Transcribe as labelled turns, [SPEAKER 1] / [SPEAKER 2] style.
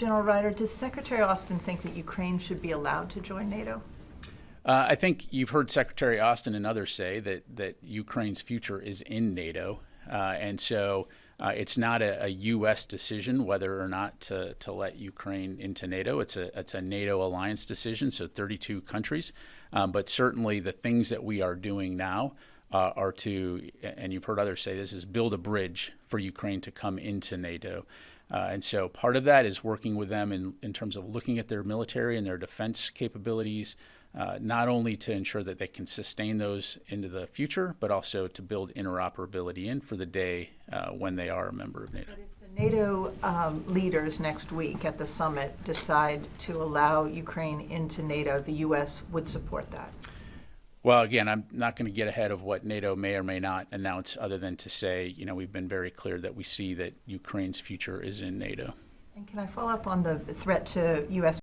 [SPEAKER 1] General Ryder, does Secretary Austin think that Ukraine should be allowed to join NATO?
[SPEAKER 2] I think you've heard Secretary Austin and others say that Ukraine's future is in NATO. And so it's not a U.S. decision whether or not to let Ukraine into NATO. It's a NATO alliance decision, so 32 countries. But certainly the things that we are doing now are to, and you've heard others say this, is build a bridge for Ukraine to come into NATO. And so part of that is working with them in terms of looking at their military and their defense capabilities, not only to ensure that they can sustain those into the future, but also to build interoperability in for the day when they are a member of NATO.
[SPEAKER 1] But if the NATO leaders next week at the summit decide to allow Ukraine into NATO, the U.S. would support that?
[SPEAKER 2] Well, again, I'm not going to get ahead of what NATO may or may not announce, other than to say, we've been very clear that we see that Ukraine's future is in NATO.
[SPEAKER 1] And can I follow up on the threat to U.S.